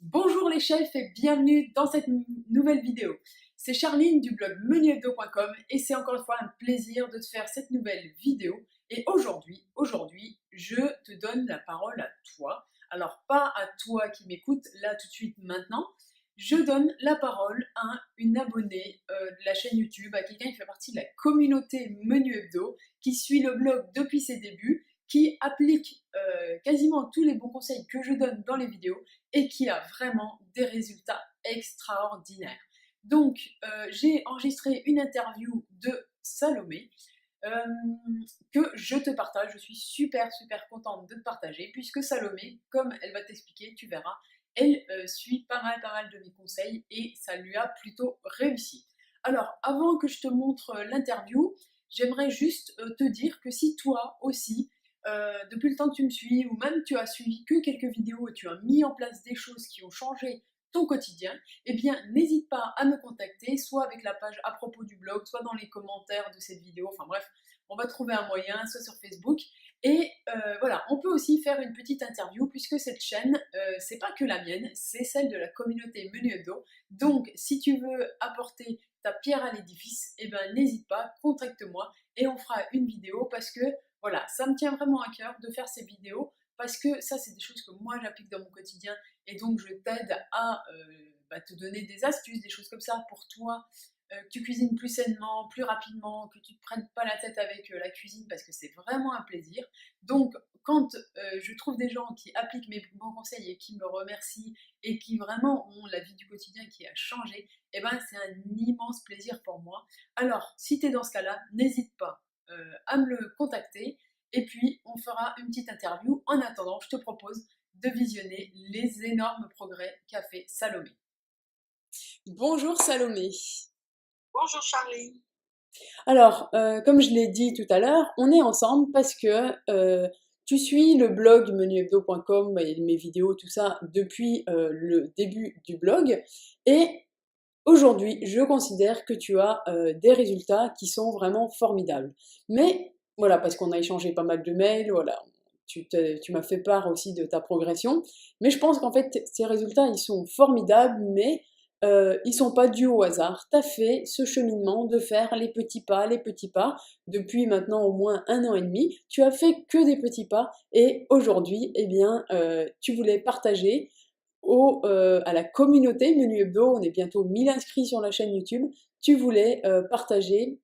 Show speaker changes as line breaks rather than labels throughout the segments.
Bonjour les chefs et bienvenue dans cette nouvelle vidéo. C'est Charline du blog menuhebdo.com et c'est encore une fois un plaisir de te faire cette nouvelle vidéo. Et aujourd'hui, je te donne la parole à toi. Alors pas à toi qui m'écoute là tout de suite maintenant. Je donne la parole à une abonnée de la chaîne YouTube, à quelqu'un qui fait partie de la communauté Menu Hebdo, qui suit le blog depuis ses débuts, qui applique quasiment tous les bons conseils que je donne dans les vidéos et qui a vraiment des résultats extraordinaires. Donc, j'ai enregistré une interview de Salomé euh, que je te partage. Je suis super contente de te partager puisque Salomé, comme elle va t'expliquer, tu verras, elle suit pas mal de mes conseils et ça lui a plutôt réussi. Alors, avant que je te montre l'interview, j'aimerais juste te dire que si toi aussi, depuis le temps que tu me suis, ou même tu as suivi que quelques vidéos et tu as mis en place des choses qui ont changé ton quotidien, eh bien n'hésite pas à me contacter, soit avec la page à propos du blog, soit dans les commentaires de cette vidéo, enfin bref, on va trouver un moyen, soit sur Facebook. Et voilà, on peut aussi faire une petite interview puisque cette chaîne, c'est pas que la mienne, c'est celle de la communauté Menu Hebdo. Donc si tu veux apporter ta pierre à l'édifice, eh ben n'hésite pas, contacte-moi et on fera une vidéo parce que voilà, ça me tient vraiment à cœur de faire ces vidéos parce que ça, c'est des choses que moi j'applique dans mon quotidien et donc je t'aide à te donner des astuces, des choses comme ça pour toi, que tu cuisines plus sainement, plus rapidement, que tu ne te prennes pas la tête avec la cuisine parce que c'est vraiment un plaisir. Donc, quand je trouve des gens qui appliquent mes bons conseils et qui me remercient et qui vraiment ont la vie du quotidien qui a changé, eh ben, c'est un immense plaisir pour moi. Alors, si tu es dans ce cas-là, n'hésite pas à me le contacter et puis on fera une petite interview. En attendant, je te propose de visionner les énormes progrès qu'a fait Salomé. Bonjour Salomé.
Bonjour Charlie.
Alors, comme je l'ai dit tout à l'heure, on est ensemble parce que tu suis le blog menuhebdo.com et mes vidéos, tout ça, depuis le début du blog. Et aujourd'hui, je considère que tu as des résultats qui sont vraiment formidables. Mais voilà, parce qu'on a échangé pas mal de mails, voilà, tu m'as fait part aussi de ta progression. Mais je pense qu'en fait, ces résultats, ils sont formidables, mais ils sont pas dus au hasard. Tu as fait ce cheminement de faire les petits pas, depuis maintenant au moins 1 an et demi. Tu as fait que des petits pas, et aujourd'hui, eh bien, tu voulais partager à la communauté Menu Hebdo, on est bientôt 1000 inscrits sur la chaîne YouTube, tu voulais partager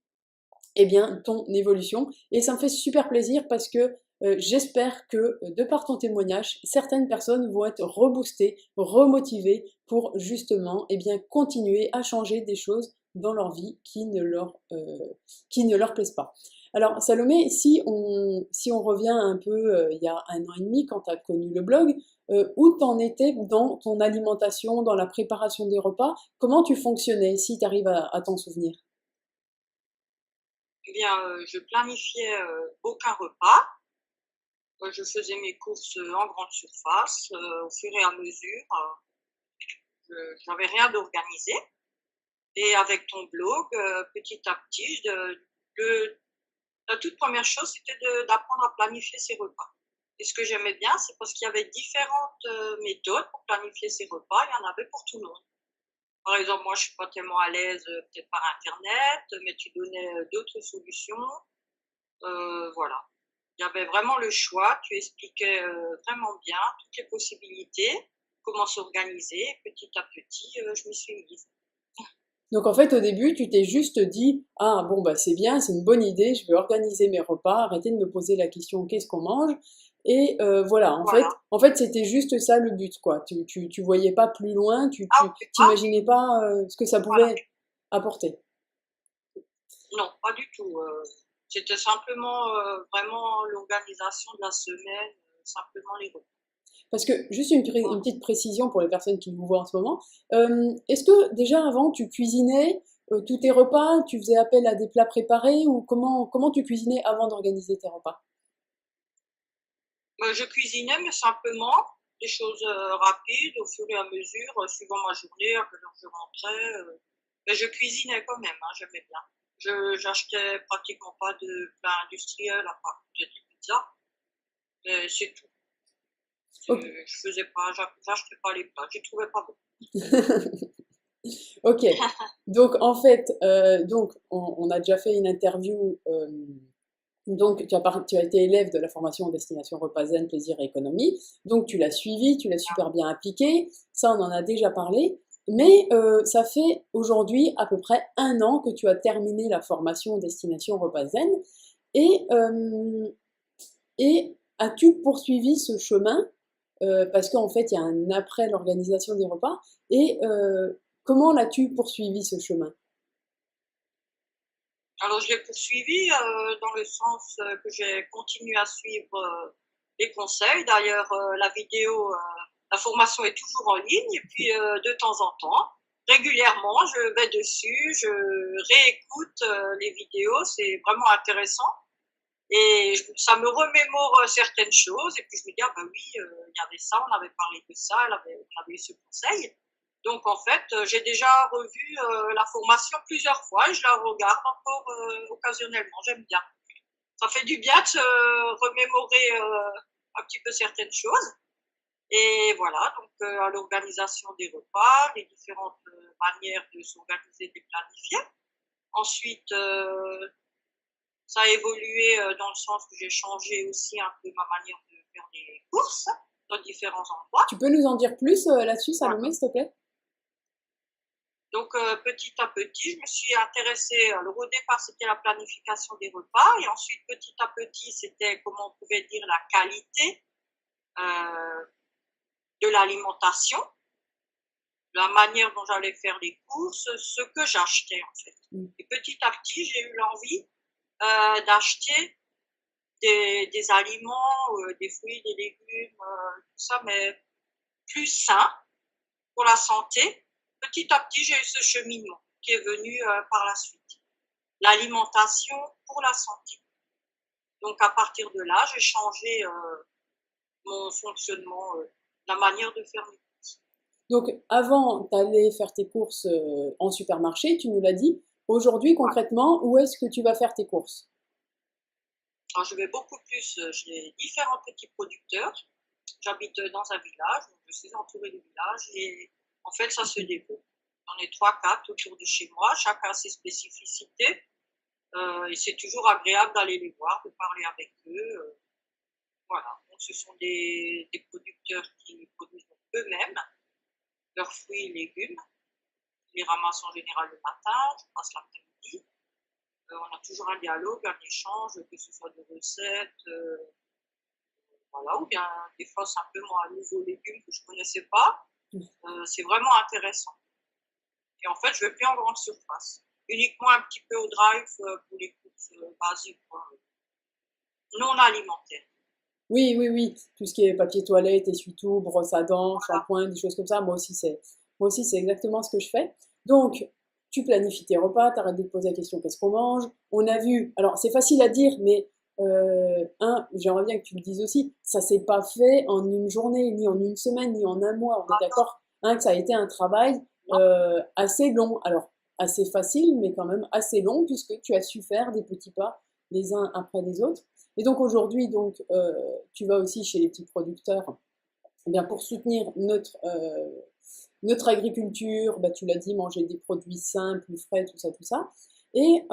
eh bien, ton évolution. Et ça me fait super plaisir parce que j'espère que de par ton témoignage, certaines personnes vont être reboostées, remotivées pour justement eh bien, continuer à changer des choses dans leur vie qui ne leur plaisent pas. Alors Salomé, si on revient un peu il y a 1 an et demi quand tu as connu le blog, où t'en étais dans ton alimentation, dans la préparation des repas, comment tu fonctionnais si tu arrives à t'en souvenir?
Eh bien, je planifiais aucun repas. Je faisais mes courses en grande surface au fur et à mesure. Je n'avais rien d'organisé. Et avec ton blog, petit à petit, la toute première chose, c'était d'apprendre à planifier ses repas. Et ce que j'aimais bien, c'est parce qu'il y avait différentes méthodes pour planifier ses repas. Il y en avait pour tout le monde. Par exemple, moi, je suis pas tellement à l'aise peut-être par Internet, mais tu donnais d'autres solutions. Voilà. Il y avait vraiment le choix. Tu expliquais vraiment bien toutes les possibilités, comment s'organiser. Petit à petit, je m'y suis mise.
Donc en fait, au début, tu t'es juste dit, ah bon, bah c'est bien, c'est une bonne idée, je vais organiser mes repas, arrêter de me poser la question qu'est-ce qu'on mange. Et voilà,
Voilà.
en fait, c'était juste ça le but, quoi. Tu voyais pas plus loin,
Ah, oui,
t'imaginais pas ce que ça
voilà.
pouvait apporter.
Non, pas du tout. C'était simplement vraiment l'organisation de la semaine, simplement les repas.
Parce que, juste une
Voilà.
petite précision pour les personnes qui nous voient en ce moment, est-ce que déjà avant tu cuisinais tous tes repas, tu faisais appel à des plats préparés ou comment tu cuisinais avant d'organiser tes repas?
Je cuisinais, mais simplement des choses rapides au fur et à mesure, suivant ma journée, à quelle heure je rentrais. Mais je cuisinais quand même, hein, j'aimais bien. Je j'achetais pratiquement pas de plats industriels, à part peut-être les pizzas, mais c'est tout.
Ok.
Je faisais pas, j'achetais pas les plats, je les trouvais pas bons.
Ok. Donc en fait, on a déjà fait une interview. Donc tu as été élève de la formation destination repas zen, plaisir et économie. Donc tu l'as suivi, tu l'as super bien appliqué. Ça, on en a déjà parlé. Mais ça fait aujourd'hui à peu près 1 an que tu as terminé la formation destination repas zen. Et, et as-tu poursuivi ce chemin parce qu'en fait, il y a un après l'organisation des repas. Et comment l'as-tu poursuivi ce chemin?
Alors, je l'ai poursuivi dans le sens que j'ai continué à suivre les conseils. D'ailleurs, la formation est toujours en ligne et puis de temps en temps, régulièrement, je vais dessus, je réécoute les vidéos, c'est vraiment intéressant et ça me remémore certaines choses et puis je me dis, ah ben oui, il y avait ça, on avait parlé de ça, on avait eu ce conseil. Donc en fait, j'ai déjà revu la formation plusieurs fois et je la regarde encore occasionnellement. J'aime bien. Ça fait du bien de se remémorer un petit peu certaines choses. Et voilà, donc à l'organisation des repas, les différentes manières de s'organiser, de les planifier. Ensuite, ça a évolué dans le sens que j'ai changé aussi un peu ma manière de faire des courses dans différents endroits.
Tu peux nous en dire plus là-dessus, Salomé,
Voilà.
s'il te plaît?
Donc petit à petit, je me suis intéressée. Alors au départ, c'était la planification des repas, et ensuite petit à petit, c'était comment on pouvait dire la qualité euh, de l'alimentation, la manière dont j'allais faire les courses, ce que j'achetais en fait. Et petit à petit, j'ai eu l'envie d'acheter des aliments, des fruits, des légumes, tout ça, mais plus sains pour la santé. Petit à petit, j'ai eu ce cheminement qui est venu par la suite. L'alimentation pour la santé. Donc à partir de là, j'ai changé mon fonctionnement, la manière de faire mes courses.
Donc, avant d'aller faire tes courses en supermarché, tu nous l'as dit. Aujourd'hui,
Voilà.
concrètement, où est-ce que tu vas faire tes courses?
Alors, je vais beaucoup plus chez différents petits producteurs. J'habite dans un village, donc je suis entourée de villages et en fait, ça se développe. J'en ai 3, 4 autour de chez moi, chacun a ses spécificités et c'est toujours agréable d'aller les voir, de parler avec eux. Voilà, donc ce sont des producteurs qui produisent eux-mêmes leurs fruits et légumes. Je les ramasse en général le matin, je passe l'après-midi. On a toujours un dialogue, un échange, que ce soit de recettes, voilà, ou bien des fois simplement un nouveau légume que je ne connaissais pas. C'est vraiment intéressant. Et en fait, je ne vais plus en grande surface. Uniquement un petit peu au drive pour les courses basiques, quoi, non alimentaires.
Oui, oui, oui. Tout ce qui est papier toilette, essuie-tout, brosse à dents,
Voilà.
shampoing, des choses comme ça. Moi aussi, c'est exactement ce que je fais. Donc, tu planifies tes repas, t'arrêtes de te poser la question qu'est-ce qu'on mange. On a vu, alors c'est facile à dire, mais j'aimerais bien que tu le dises aussi, ça s'est pas fait en une journée, ni en une semaine, ni en un mois. On est
Ah
d'accord, hein, que ça a été un travail
non,
assez long. Alors, assez facile, mais quand même assez long, puisque tu as su faire des petits pas les uns après les autres. Et donc aujourd'hui, tu vas aussi chez les petits producteurs, eh bien pour soutenir notre agriculture, bah, tu l'as dit, manger des produits sains, plus frais, tout ça, tout ça. Et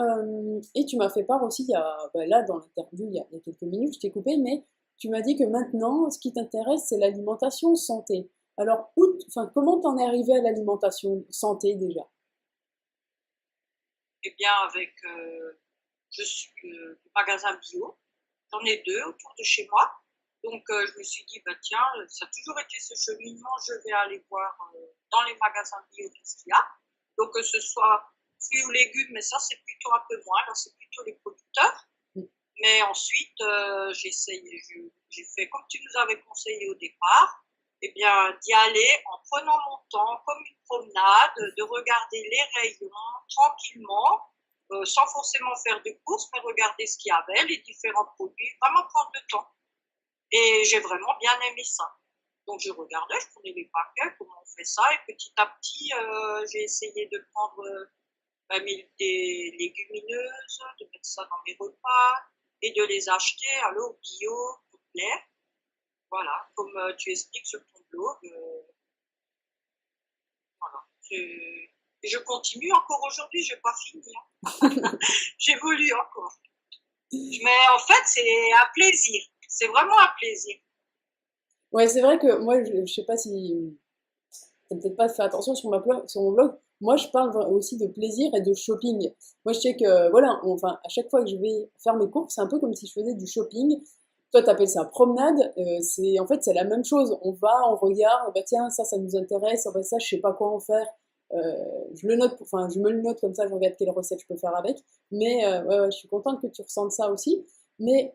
tu m'as fait part aussi, bah, là dans l'interview, il y a quelques minutes, je t'ai coupé, mais tu m'as dit que maintenant, ce qui t'intéresse, c'est l'alimentation santé. Alors, comment t'en es arrivé à l'alimentation santé déjà?
eh bien avec je suis du magasin bio. J'en ai 2 autour de chez moi. Donc je me suis dit, bah tiens, ça a toujours été ce cheminement, je vais aller voir dans les magasins bio qu'est-ce qu'il y a. Donc que ce soit fruits ou légumes, mais ça c'est plutôt un peu moins, là c'est plutôt les producteurs. Mais ensuite, j'ai fait comme tu nous avais conseillé au départ, eh bien d'y aller en prenant mon temps, comme une promenade, de regarder les rayons tranquillement, sans forcément faire de courses, mais regarder ce qu'il y avait, les différents produits, vraiment prendre le temps. Et j'ai vraiment bien aimé ça. Donc je regardais, je prenais les paquets, comment on fait ça, et petit à petit, j'ai essayé de prendre des légumineuses, de mettre ça dans mes repas, et de les acheter alors bio, pour plaire. Voilà, comme tu expliques sur ton blog, voilà. Et je continue encore aujourd'hui, je n'ai pas fini, hein. J'évolue encore. Mais en fait, c'est un plaisir. C'est vraiment un plaisir.
Ouais, c'est vrai que moi, je sais pas si t'as peut-être pas fait attention sur mon blog. Moi, je parle aussi de plaisir et de shopping. Moi, je sais que, voilà, enfin, à chaque fois que je vais faire mes courses, c'est un peu comme si je faisais du shopping. Toi, t'appelles ça promenade. En fait, c'est la même chose. On va, on regarde, bah tiens, ça nous intéresse. Ah, bah, ça, je sais pas quoi en faire. Je le note, enfin, je me le note comme ça, je regarde quelle recette je peux faire avec. Mais ouais, ouais, je suis contente que tu ressentes ça aussi. Mais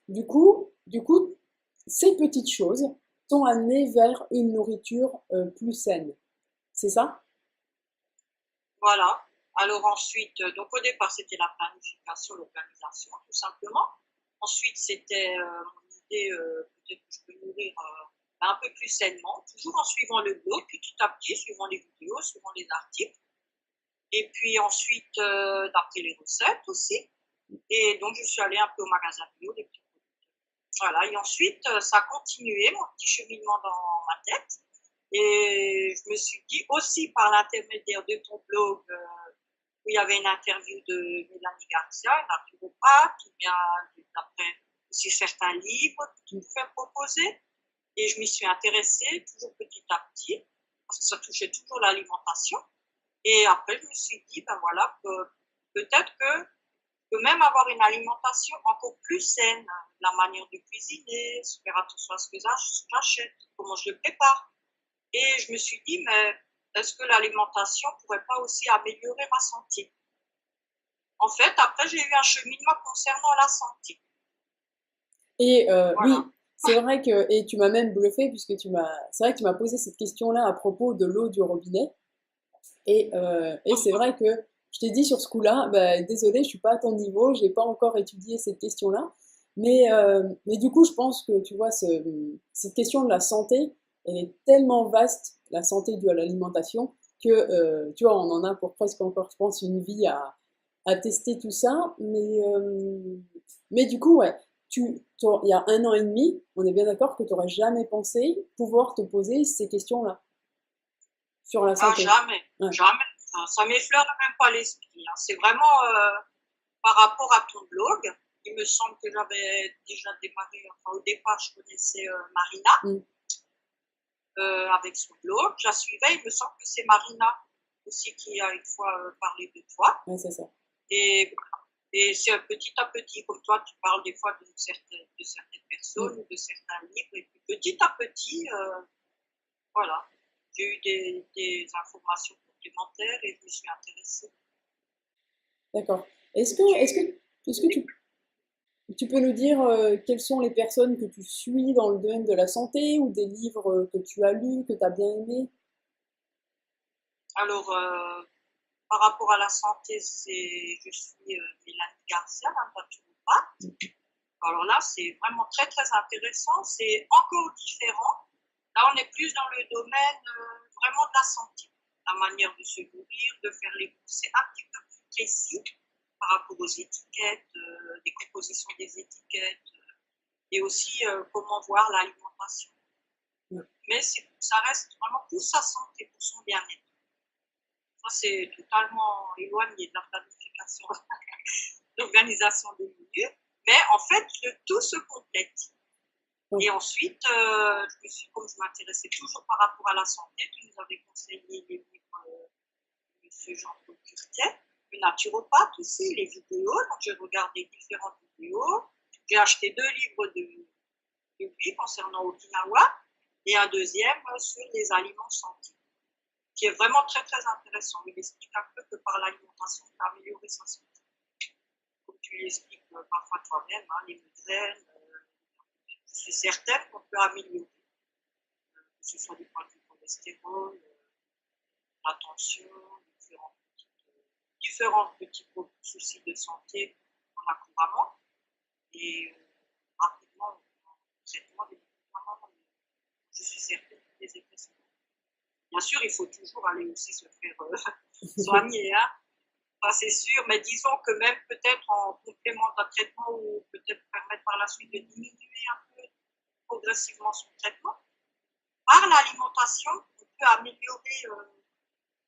du coup, ces petites choses t'ont amené vers une nourriture plus saine. C'est ça?
Voilà. Alors ensuite, donc au départ, c'était la planification, l'organisation, tout simplement. Ensuite, c'était mon idée, peut-être que je peux nourrir un peu plus sainement, toujours en suivant le blog, petit à petit, suivant les vidéos, suivant les articles. Et puis ensuite, d'après les recettes aussi. Et donc, je suis allée un peu au magasin bio, des petits produits. Voilà. Et ensuite, ça a continué, mon petit cheminement dans ma tête. Et je me suis dit aussi par l'intermédiaire de ton blog, où il y avait une interview de Mélanie Garcia, une naturopathe, ou bien d'après aussi certains livres qui me pouvaient proposer. Et je m'y suis intéressée toujours petit à petit, parce que ça touchait toujours l'alimentation. Et après, je me suis dit, ben voilà, peut-être que je peux même avoir une alimentation encore plus saine, la manière de cuisiner, faire attention à ce que j'achète, comment je le prépare. Et je me suis dit, mais est-ce que l'alimentation ne pourrait pas aussi améliorer ma santé? En fait, après, j'ai eu un cheminement concernant la santé.
Et oui,
Voilà.
c'est vrai que, et tu m'as même bluffé puisque c'est vrai que tu m'as posé cette question-là à propos de l'eau du robinet. Et c'est vrai que je t'ai dit sur ce coup-là, bah, désolé, je suis pas à ton niveau, j'ai pas encore étudié cette question-là. Mais du coup, je pense que tu vois, cette question de la santé, elle est tellement vaste, la santé due à l'alimentation, que tu vois, on en a pour presque encore, je pense, une vie à tester tout ça. Mais du coup, ouais, il y a 1 an et demi, on est bien d'accord que tu n'aurais jamais pensé pouvoir te poser ces questions-là sur la
Ah,
santé.
jamais,
Ouais.
jamais. Ça m'effleure même pas l'esprit, hein. C'est vraiment par rapport à ton blog. Il me semble que j'avais déjà démarré, enfin au départ, je connaissais Marina
Mm.
avec son blog. Je la suivais, il me semble que c'est Marina aussi qui a une fois parlé de toi.
Ouais, c'est ça.
Et, et c'est petit à petit, comme toi, tu parles des fois de certaines personnes
Mm.
ou de certains livres. Et puis petit à petit, voilà, j'ai eu des informations complémentaires et je me suis intéressée.
D'accord. Est-ce que tu peux nous dire quelles sont les personnes que tu suis dans le domaine de la santé ou des livres que tu as lus, que tu as bien aimés?
Alors, par rapport à la santé, je suis Mélanie Garcia, la naturopathe. Alors là, c'est vraiment très, très intéressant. C'est encore différent. Là, on est plus dans le domaine vraiment de la santé. La manière de se nourrir, de faire les courses, c'est un petit peu plus précis par rapport aux étiquettes, des compositions des étiquettes, et aussi comment voir l'alimentation. Mais ça reste vraiment pour sa santé, pour son bien-être. Ça, c'est totalement éloigné de la planification, de l'organisation des menus. Mais en fait, le tout se complète. Et ensuite, comme je m'intéressais toujours par rapport à la santé, tu nous avais conseillé les livres de M. Jean-Paul Curtet, le naturopathe aussi, les vidéos. Donc, j'ai regardé différentes vidéos. J'ai acheté 2 livres de lui concernant Okinawa et un deuxième sur les aliments santé, qui est vraiment très, très intéressant. Il explique un peu que par l'alimentation, on peut améliorer sa santé. Comme tu l'expliques parfois toi-même, hein, les migraines, je suis certaine qu'on peut améliorer, que ce soit du point de vue cholestérol, la tension, différents petits soucis de santé qu'on a couramment. Et rapidement, le traitement des médicaments, je suis certaine que les effets sont. Bien sûr, il faut toujours aller aussi se faire soigner, hein. Ça, c'est sûr, mais disons que même peut-être en complément d'un traitement ou peut-être permettre par la suite de diminuer un peu progressivement son traitement. Par l'alimentation, on peut améliorer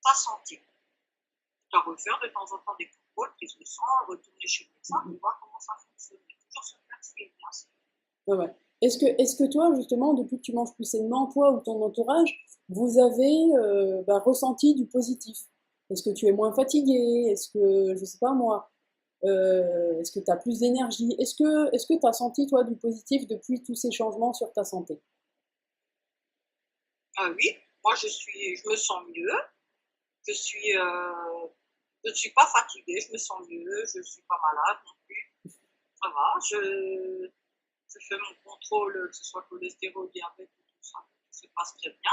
sa santé. Tu dois refaire de temps en temps des contrôles, prise de sang, retourner chez le médecin pour voir comment ça fonctionne. Mais toujours se faire suivre, bien sûr.
Ouais, ouais. Est-ce que toi, justement, depuis que tu manges plus sainement, toi ou ton entourage, vous avez ressenti du positif? Est-ce que tu es moins fatigué? Est-ce que, je sais pas moi, est-ce que tu as plus d'énergie? Est-ce que tu as senti, toi, du positif depuis tous ces changements sur ta santé?
Oui, moi je me sens mieux. Je suis, je ne suis pas fatiguée, je me sens mieux, je ne suis pas malade non plus. Ça va, je fais mon contrôle, que ce soit cholestérol, diabète, tout ça se passe très bien.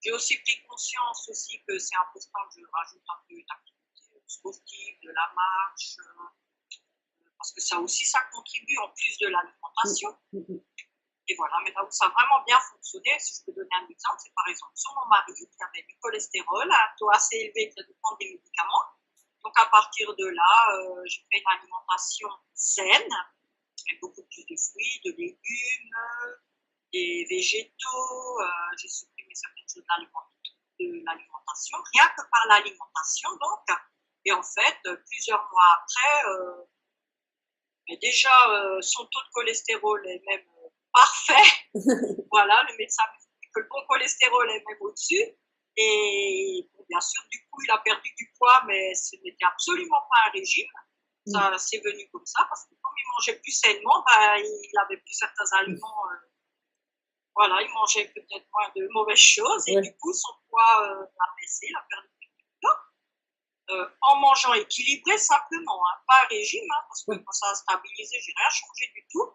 J'ai aussi pris conscience aussi que c'est important que je rajoute un peu d'activité sportive, de la marche, parce que ça aussi, ça contribue en plus de l'alimentation. Et voilà, mais là où ça a vraiment bien fonctionné, si je peux donner un exemple, c'est par exemple sur mon mari qui avait du cholestérol, un taux assez élevé qui a dû prendre des médicaments. Donc à partir de là, j'ai fait une alimentation saine, avec beaucoup plus de fruits, de légumes, des végétaux. J'ai supprimé certaines choses de l'alimentation, rien que par l'alimentation donc. Et en fait, plusieurs mois après, déjà son taux de cholestérol est même parfait. Voilà, le médecin me dit que le bon cholestérol est même au-dessus. Et bon, bien sûr, du coup, il a perdu du poids, mais ce n'était absolument pas un régime. Ça c'est venu comme ça, parce que comme il mangeait plus sainement, il avait plus certains aliments. Voilà, il mangeait peut-être moins de mauvaises choses. Et du coup, son poids a baissé, il a perdu du poids. En mangeant équilibré simplement, hein, pas un régime, hein, parce que quand ça a stabilisé, j'ai rien changé du tout.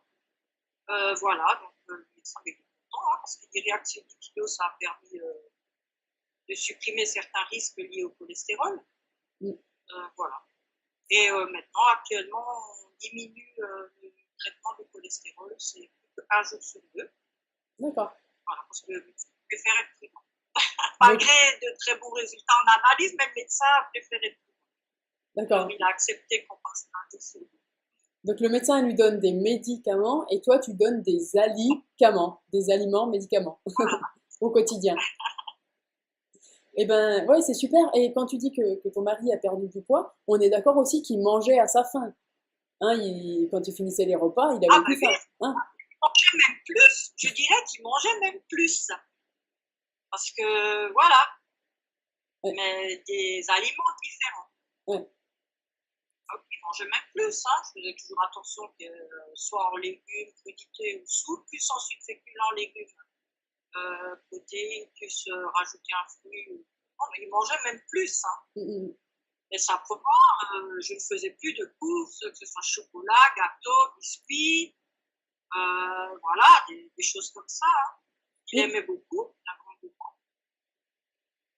Voilà, donc le médecin était content, hein, parce que les réactions du kilo, ça a permis de supprimer certains risques liés au cholestérol. Voilà. Et maintenant, actuellement, on diminue le traitement du cholestérol, c'est plus qu'un jour sur deux.
D'accord.
Voilà, parce que je préfère être prudent. Malgré de très bons résultats en analyse, mais le médecin préfère être prudent.
D'accord.
Il a accepté qu'on passe un jour sur deux.
Donc le médecin lui donne des médicaments et toi tu donnes des aliments, des aliments, médicaments
Voilà.
au quotidien. Eh ben ouais, c'est super. Et quand tu dis que ton mari a perdu du poids, on est d'accord aussi qu'il mangeait à sa faim. Hein, quand il finissait les repas, il avait plus
Oui,
faim. Hein,
il mangeait même plus. Je dirais qu'il mangeait même plus. Parce que voilà, mais des aliments différents.
ouais.
Il mangeait même plus, hein. Je faisais toujours attention que soit en légumes, crudités ou soupe, plus ensuite féculents, légumes, protéines, plus rajouter un fruit. Non, mais il mangeait même plus, hein. Mais simplement, je ne faisais plus de courses, que ce soit chocolat, gâteau, biscuits, voilà, des choses comme ça, hein. Il aimait beaucoup, il a grand goût.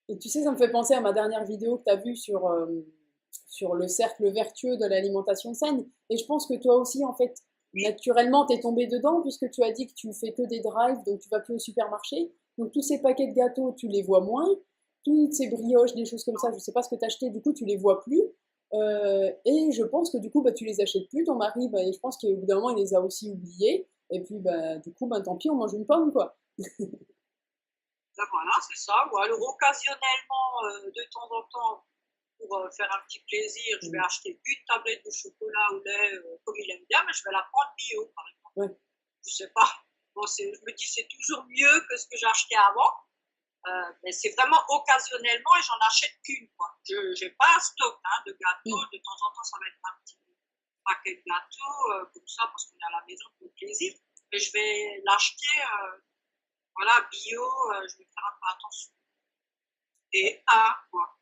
Et tu sais, ça me fait penser à ma dernière vidéo que tu as vue sur le cercle vertueux de l'alimentation saine. Et je pense que toi aussi, en fait, naturellement, tu es tombé dedans puisque tu as dit que tu fais que des drives, donc tu vas plus au supermarché. Donc tous ces paquets de gâteaux, tu les vois moins. Toutes ces brioches, des choses comme ça, je sais pas ce que tu as acheté, du coup, tu les vois plus. Et je pense que du coup, bah, tu les achètes plus. Ton mari, bah, je pense qu'au bout d'un moment, il les a aussi oubliés. Et puis, bah, du coup, bah, tant pis, on mange une pomme, quoi.
Ben voilà, c'est ça. Ou alors occasionnellement, de temps en temps, pour faire un petit plaisir, je vais acheter une tablette de chocolat au lait, comme il aime bien, mais je vais la prendre bio, par exemple.
Ouais.
Je sais pas. Bon, je me dis c'est toujours mieux que ce que j'ai acheté avant, mais c'est vraiment occasionnellement et j'en achète qu'une, quoi. Je n'ai pas un stock, hein, de gâteaux. De temps en temps, ça va être un petit paquet de gâteaux, comme ça, parce qu'on est à la maison pour le plaisir. Mais je vais l'acheter, voilà, bio, je vais faire un peu attention. Et quoi.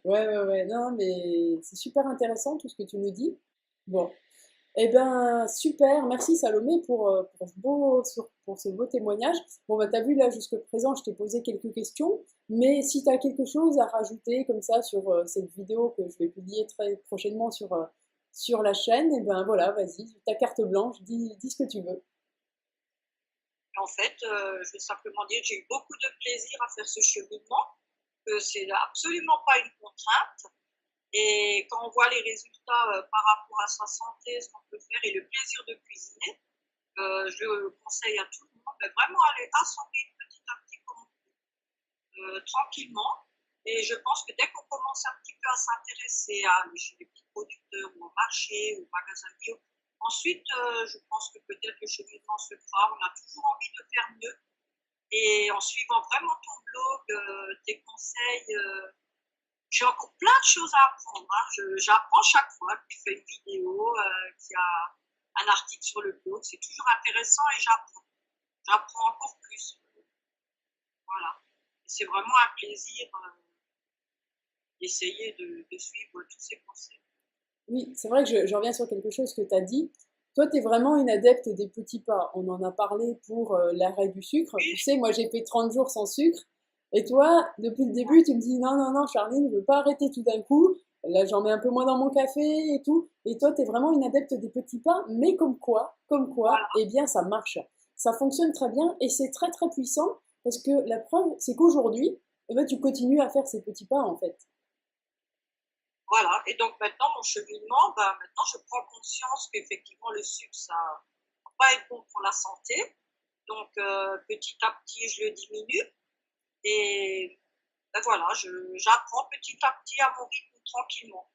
Ouais, non, mais c'est super intéressant tout ce que tu nous dis. Bon, eh ben super, merci Salomé pour ce beau témoignage. Bon, bah t'as vu là jusque présent, je t'ai posé quelques questions, mais si tu as quelque chose à rajouter comme ça sur cette vidéo que je vais publier très prochainement sur la chaîne, eh ben voilà, vas-y, ta carte blanche, dis ce que tu veux.
En fait, je vais simplement dire que j'ai eu beaucoup de plaisir à faire ce cheminement, que c'est absolument pas une contrainte. Et quand on voit les résultats par rapport à sa santé, ce qu'on peut faire et le plaisir de cuisiner, Je le conseille à tout le monde, mais vraiment aller à son rythme petit à petit comme on peut, tranquillement. Et je pense que dès qu'on commence un petit peu à s'intéresser à aller chez les petits producteurs ou au marché ou au magasin bio, ensuite, je pense que peut-être le cheminement se fera. On a toujours envie de faire mieux. Et en suivant vraiment ton blog, tes conseils, j'ai encore plein de choses à apprendre. Hein. J'apprends chaque fois que tu fais une vidéo, qu'il y a un article sur le blog. C'est toujours intéressant et j'apprends. J'apprends encore plus. Voilà. C'est vraiment un plaisir d'essayer de suivre tous ces conseils.
Oui, c'est vrai que je reviens sur quelque chose que tu as dit. Toi, tu es vraiment une adepte des petits pas. On en a parlé pour l'arrêt du sucre. Tu
Oui,
sais, moi, j'ai fait 30 jours sans sucre. Et toi, depuis le début, tu me dis non, non, non, Charline, je ne veux pas arrêter tout d'un coup. Là, j'en mets un peu moins dans mon café et tout. Et toi, tu es vraiment une adepte des petits pas. Mais comme quoi,
voilà.
eh bien, ça marche. Ça fonctionne très bien et c'est très, très puissant parce que la preuve, c'est qu'aujourd'hui, eh ben, tu continues à faire ces petits pas, en fait.
Voilà. Et donc maintenant, mon cheminement, ben, maintenant, je prends conscience qu'effectivement, le sucre, ça ne va pas être bon pour la santé. Donc, petit à petit, je le diminue. Et ben, voilà, j'apprends petit à petit à mon rythme tranquillement.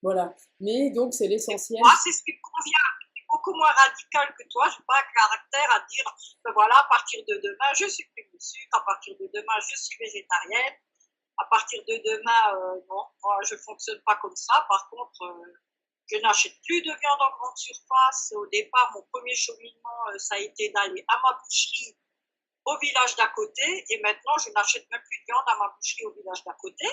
Voilà. Mais donc, c'est
Et
l'essentiel.
moi, c'est ce qui me convient. Je suis beaucoup moins radical que toi. Je n'ai pas un caractère à dire, ben voilà, à partir de demain, je supprime le sucre. À partir de demain, je suis végétarienne. À partir de demain, non, moi, je ne fonctionne pas comme ça. Par contre, je n'achète plus de viande en grande surface. Au départ, mon premier cheminement, ça a été d'aller à ma boucherie au village d'à côté. Et maintenant, je n'achète même plus de viande à ma boucherie au village d'à côté,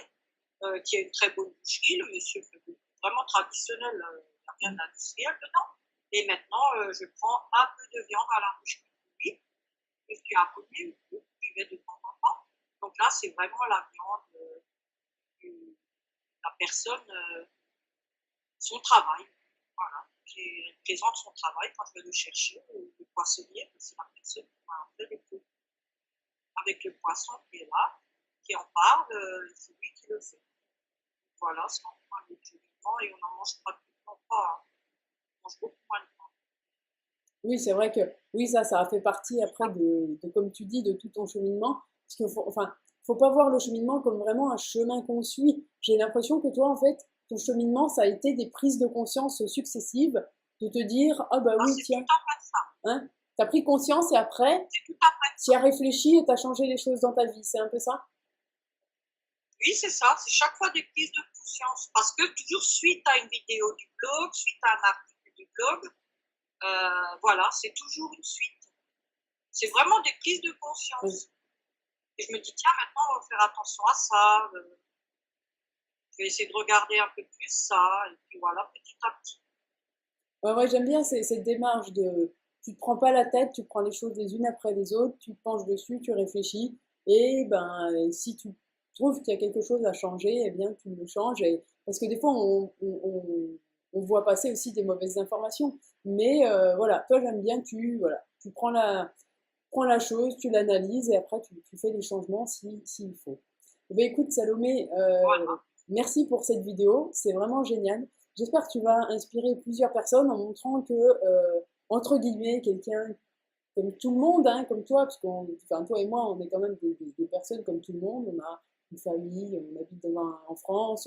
qui est une très bonne boucherie. Le monsieur fait vraiment traditionnel, il n'y a rien d'industriel dedans. Et maintenant, je prends un peu de viande à la boucherie. Oui, je suis abonnée, j'y vais de temps en temps. Donc là, c'est vraiment la viande de la personne, son travail. Voilà. Elle présente son travail quand je vais le chercher, le poissonnier, c'est la personne qui m'a fait les pots. Avec le poisson qui est là, qui en parle, c'est lui qui le fait. Voilà, c'est un peu cheminement et on n'en mange pratiquement pas. On mange beaucoup moins de viande.
Oui, c'est vrai que oui, ça a fait partie après comme tu dis, de tout ton cheminement. Parce qu'il faut, enfin, faut pas voir le cheminement comme vraiment un chemin qu'on suit. J'ai l'impression que toi, en fait, ton cheminement, ça a été des prises de conscience successives, de te dire, ah bah
Ah,
oui,
c'est tout
tiens,
à fait ça.
hein, t'as pris conscience et après,
C'est tout à fait
tu
ça.
as réfléchi et t'as changé les choses dans ta vie. C'est un peu ça?
Oui, c'est ça. C'est chaque fois des prises de conscience. Parce que toujours suite à une vidéo du blog, suite à un article du blog, voilà, c'est toujours une suite. C'est vraiment des prises de
Oui.
conscience. Et je me dis, tiens, maintenant, on va faire attention à ça. Je vais essayer de regarder un peu plus ça. Et puis voilà, petit à petit.
Ouais, ouais, j'aime bien cette démarche de tu te prends pas la tête, tu prends les choses les unes après les autres, tu te penches dessus, tu réfléchis, et ben si tu trouves qu'il y a quelque chose à changer, eh bien tu le changes. Parce que des fois on voit passer aussi des mauvaises informations. Mais voilà, toi j'aime bien, tu prends la chose, tu l'analyses et après tu fais les changements s'il faut. Eh ben, écoute Salomé,
Voilà.
merci pour cette vidéo, c'est vraiment génial. J'espère que tu vas inspirer plusieurs personnes en montrant que, entre guillemets, quelqu'un comme tout le monde, hein, comme toi, parce qu'on, enfin, toi et moi, on est quand même des personnes comme tout le monde. On a une famille, on habite en France,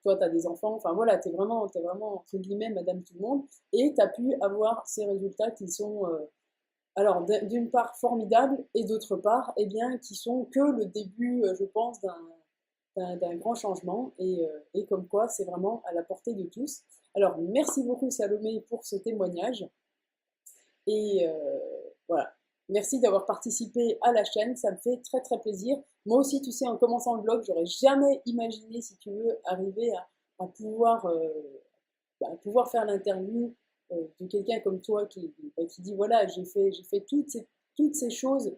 toi, tu as des enfants. Enfin voilà, t'es vraiment, entre guillemets, madame tout le monde. Et tu as pu avoir ces résultats qui sont, alors, d'une part, formidables, et d'autre part, eh bien, qui sont que le début, je pense, d'un grand changement et comme quoi c'est vraiment à la portée de tous. Alors merci beaucoup Salomé pour ce témoignage et voilà. Merci d'avoir participé à la chaîne, ça me fait très très plaisir. Moi aussi, tu sais, en commençant le blog, j'aurais jamais imaginé, si tu veux, arriver à pouvoir, pouvoir faire l'interview de quelqu'un comme toi qui dit voilà, j'ai fait toutes ces choses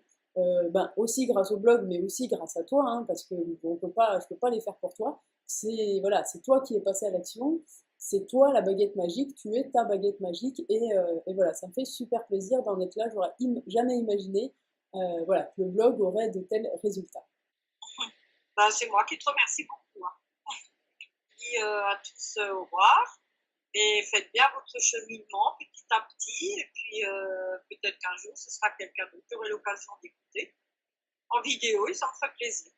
aussi grâce au blog, mais aussi grâce à toi, hein, parce que je peux pas les faire pour toi. C'est voilà, c'est toi qui es passé à l'action, c'est toi la baguette magique, tu es ta baguette magique et voilà, ça me fait super plaisir d'en être là. J'aurais jamais imaginé voilà, que le blog aurait de tels résultats.
Ben, c'est moi qui te remercie beaucoup. Hein. Je dis à tous au revoir. Et faites bien votre cheminement petit à petit. Et puis, peut-être qu'un jour, ce sera quelqu'un d'autre qui aurait l'occasion d'écouter en vidéo et ça me ferait plaisir.